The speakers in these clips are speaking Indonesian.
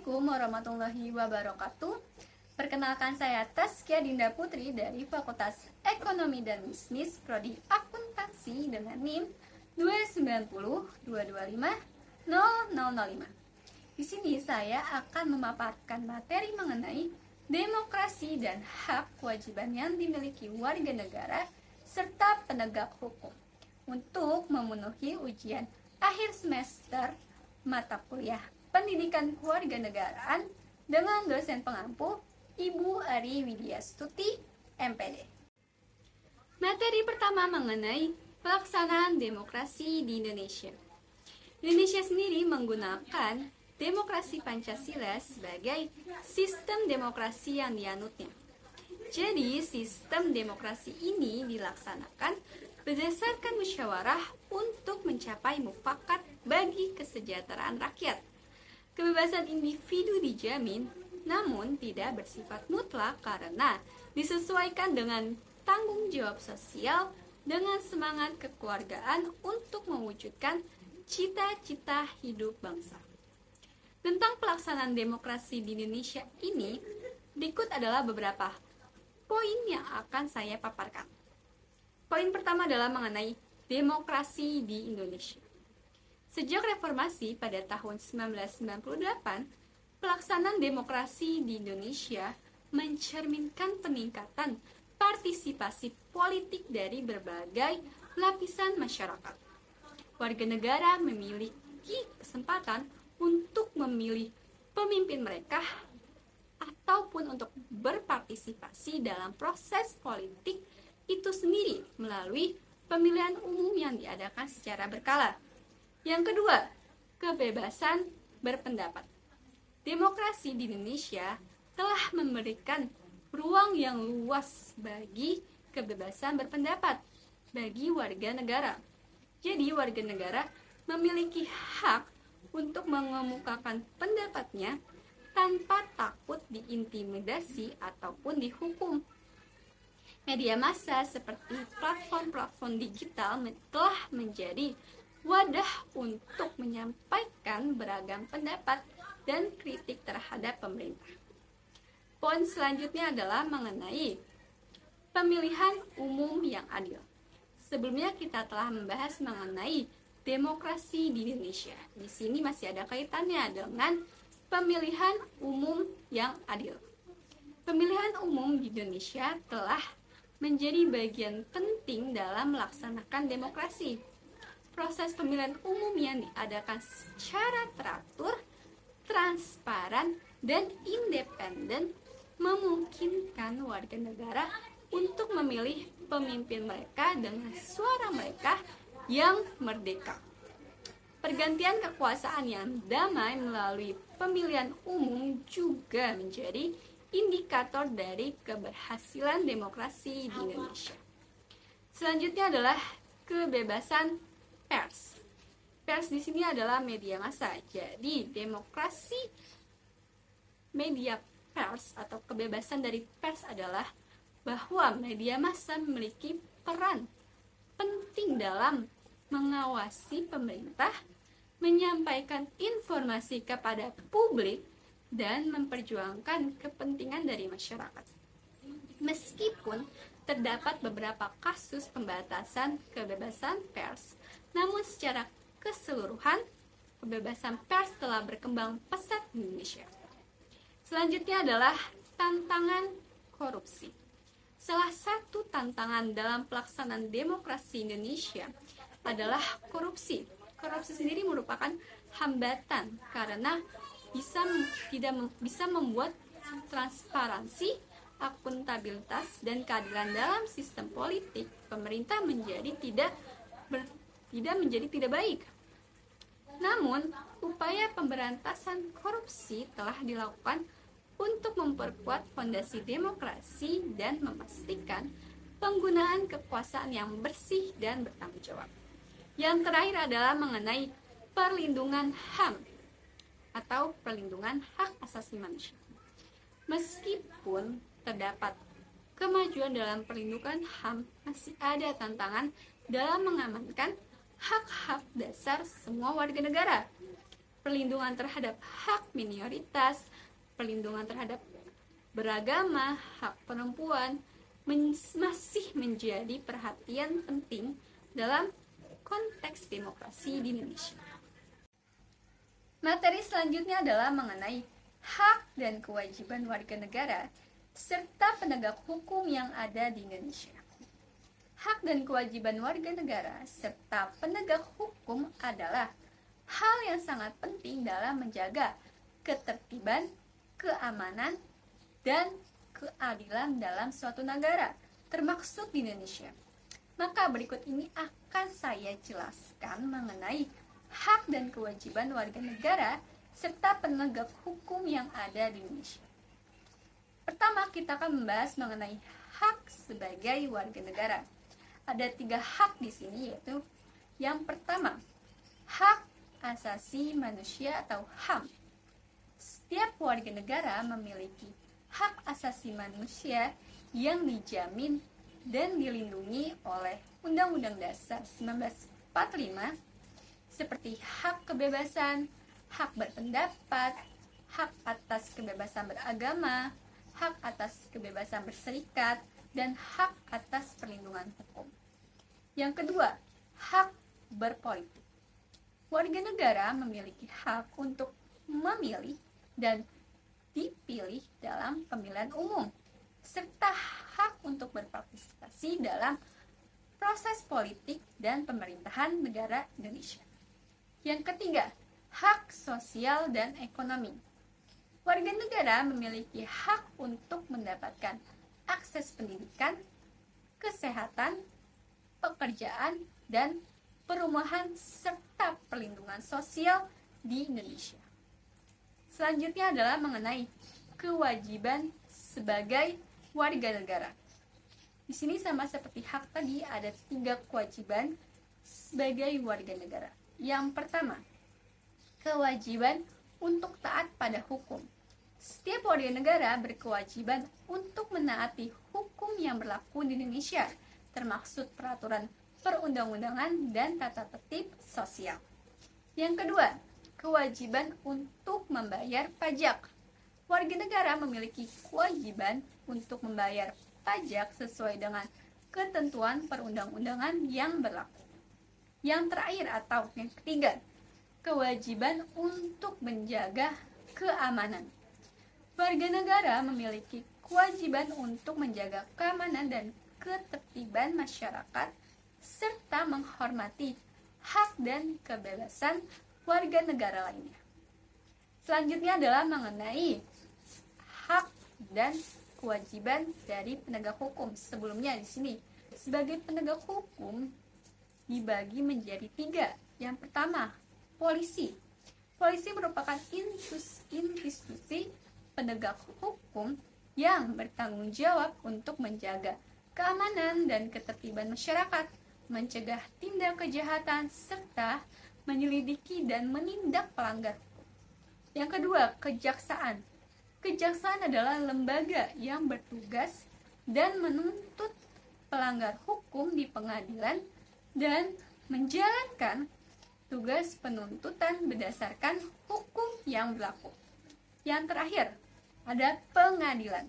Assalamualaikum warahmatullahi wabarakatuh. Perkenalkan, saya Taskia Dinda Putri dari Fakultas Ekonomi dan Bisnis Prodi Akuntansi dengan NIM 29022500005. Di sini saya akan memaparkan materi mengenai demokrasi dan hak kewajiban yang dimiliki warga negara serta penegak hukum untuk memenuhi ujian akhir semester mata kuliah Pendidikan Kewarganegaraan dengan dosen pengampu Ibu Ari Widyastuti, MPD. Materi pertama mengenai pelaksanaan demokrasi di Indonesia. Indonesia sendiri menggunakan demokrasi Pancasila sebagai sistem demokrasi yang dianutnya. Jadi, sistem demokrasi ini dilaksanakan berdasarkan musyawarah untuk mencapai mufakat bagi kesejahteraan rakyat. Kebebasan individu dijamin, namun tidak bersifat mutlak karena disesuaikan dengan tanggung jawab sosial dengan semangat kekeluargaan untuk mewujudkan cita-cita hidup bangsa. Tentang pelaksanaan demokrasi di Indonesia ini, berikut adalah beberapa poin yang akan saya paparkan. Poin pertama adalah mengenai demokrasi di Indonesia. Sejak reformasi pada tahun 1998, pelaksanaan demokrasi di Indonesia mencerminkan peningkatan partisipasi politik dari berbagai lapisan masyarakat. Warga negara memiliki kesempatan untuk memilih pemimpin mereka ataupun untuk berpartisipasi dalam proses politik itu sendiri melalui pemilihan umum yang diadakan secara berkala. Yang kedua, kebebasan berpendapat. Demokrasi di Indonesia telah memberikan ruang yang luas bagi kebebasan berpendapat bagi warga negara. Jadi, warga negara memiliki hak untuk mengemukakan pendapatnya tanpa takut diintimidasi ataupun dihukum. Media massa seperti platform-platform digital telah menjadi wadah untuk menyampaikan beragam pendapat dan kritik terhadap pemerintah. Poin selanjutnya adalah mengenai pemilihan umum yang adil. Sebelumnya kita telah membahas mengenai demokrasi di Indonesia. Di sini masih ada kaitannya dengan pemilihan umum yang adil. Pemilihan umum di Indonesia telah menjadi bagian penting dalam melaksanakan demokrasi. Proses pemilihan umum yang diadakan secara teratur, transparan, dan independen memungkinkan warga negara untuk memilih pemimpin mereka dengan suara mereka yang merdeka. Pergantian kekuasaan yang damai melalui pemilihan umum juga menjadi indikator dari keberhasilan demokrasi di Indonesia. Selanjutnya adalah kebebasan pers. Pers di sini adalah media massa. Jadi, demokrasi media pers atau kebebasan dari pers adalah bahwa media massa memiliki peran penting dalam mengawasi pemerintah, menyampaikan informasi kepada publik, dan memperjuangkan kepentingan dari masyarakat. Meskipun terdapat beberapa kasus pembatasan kebebasan pers, namun secara keseluruhan, kebebasan pers telah berkembang pesat di Indonesia. Selanjutnya adalah tantangan korupsi. Salah satu tantangan dalam pelaksanaan demokrasi Indonesia adalah korupsi. Korupsi sendiri merupakan hambatan karena bisa membuat transparansi, akuntabilitas, dan keadilan dalam sistem politik pemerintah menjadi tidak baik. Namun, upaya pemberantasan korupsi telah dilakukan untuk memperkuat fondasi demokrasi dan memastikan penggunaan kekuasaan yang bersih dan bertanggung jawab. Yang terakhir adalah mengenai perlindungan HAM atau perlindungan hak asasi manusia. Meskipun terdapat kemajuan dalam perlindungan HAM, masih ada tantangan dalam mengamankan hak-hak dasar semua warga negara. perlindungan terhadap hak minoritas, perlindungan terhadap beragama, hak perempuan masih menjadi perhatian penting dalam konteks demokrasi di Indonesia. Materi selanjutnya adalah mengenai hak dan kewajiban warga negara serta penegak hukum yang ada di Indonesia. Hak dan kewajiban warga negara serta penegak hukum adalah hal yang sangat penting dalam menjaga ketertiban, keamanan, dan keadilan dalam suatu negara, termasuk di Indonesia. Maka berikut ini akan saya jelaskan mengenai hak dan kewajiban warga negara serta penegak hukum yang ada di Indonesia. Pertama, kita akan membahas mengenai hak sebagai warga negara. Ada 3 hak di sini, yaitu yang pertama, hak asasi manusia atau HAM. Setiap warga negara memiliki hak asasi manusia yang dijamin dan dilindungi oleh Undang-Undang Dasar 1945, seperti hak kebebasan, hak berpendapat, hak atas kebebasan beragama, hak atas kebebasan berserikat, dan hak atas perlindungan hukum. Yang kedua, hak berpolitik. Warga negara memiliki hak untuk memilih dan dipilih dalam pemilihan umum, serta hak untuk berpartisipasi dalam proses politik dan pemerintahan negara Indonesia. Yang ketiga, hak sosial dan ekonomi. Warga negara memiliki hak untuk mendapatkan akses pendidikan, kesehatan, pekerjaan, dan perumahan serta perlindungan sosial di Indonesia. Selanjutnya adalah mengenai kewajiban sebagai warga negara. Di sini sama seperti hak tadi, ada 3 kewajiban sebagai warga negara. Yang pertama, kewajiban untuk taat pada hukum. Setiap warga negara berkewajiban untuk menaati hukum yang berlaku di Indonesia, termasuk peraturan perundang-undangan dan tata tertib sosial. Yang kedua, kewajiban untuk membayar pajak. Warga negara memiliki kewajiban untuk membayar pajak sesuai dengan ketentuan perundang-undangan yang berlaku. Yang terakhir atau yang ketiga, kewajiban untuk menjaga keamanan. Warga negara memiliki kewajiban untuk menjaga keamanan dan ketertiban masyarakat serta menghormati hak dan kebebasan warga negara lainnya. Selanjutnya adalah mengenai hak dan kewajiban dari penegak hukum. Sebelumnya di sini, sebagai penegak hukum dibagi menjadi 3. Yang pertama, polisi. Polisi merupakan institusi penegak hukum yang bertanggung jawab untuk menjaga keamanan dan ketertiban masyarakat, mencegah tindak kejahatan, serta menyelidiki dan menindak pelanggar hukum. Yang kedua, kejaksaan. Kejaksaan adalah lembaga yang bertugas dan menuntut pelanggar hukum di pengadilan dan menjalankan tugas penuntutan berdasarkan hukum yang berlaku. Yang terakhir, ada pengadilan.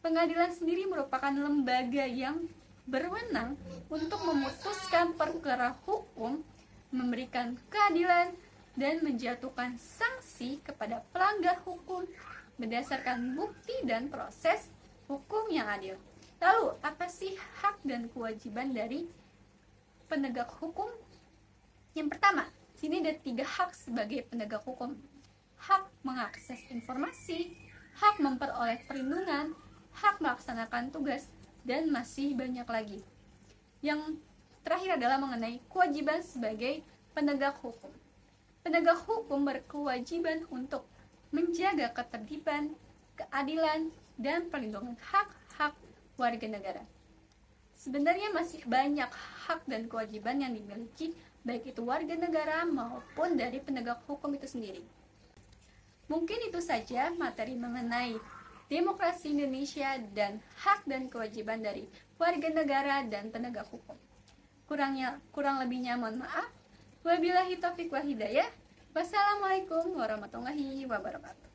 Pengadilan sendiri merupakan lembaga yang berwenang untuk memutuskan perkara hukum, memberikan keadilan, dan menjatuhkan sanksi kepada pelanggar hukum berdasarkan bukti dan proses hukum yang adil. Lalu, apa sih hak dan kewajiban dari penegak hukum? Yang pertama, sini ada 3 hak sebagai penegak hukum. Hak mengakses informasi, hak memperoleh perlindungan, hak melaksanakan tugas, dan masih banyak lagi. Yang terakhir adalah mengenai kewajiban sebagai penegak hukum. Penegak hukum berkewajiban untuk menjaga ketertiban, keadilan, dan perlindungan hak-hak warga negara. Sebenarnya masih banyak hak dan kewajiban yang dimiliki baik itu warga negara maupun dari penegak hukum itu sendiri. Mungkin itu saja materi mengenai demokrasi Indonesia dan hak dan kewajiban dari warga negara dan penegak hukum. Kurang lebihnya mohon maaf. Wabillahi taufiq wal hidayah. Wassalamualaikum warahmatullahi wabarakatuh.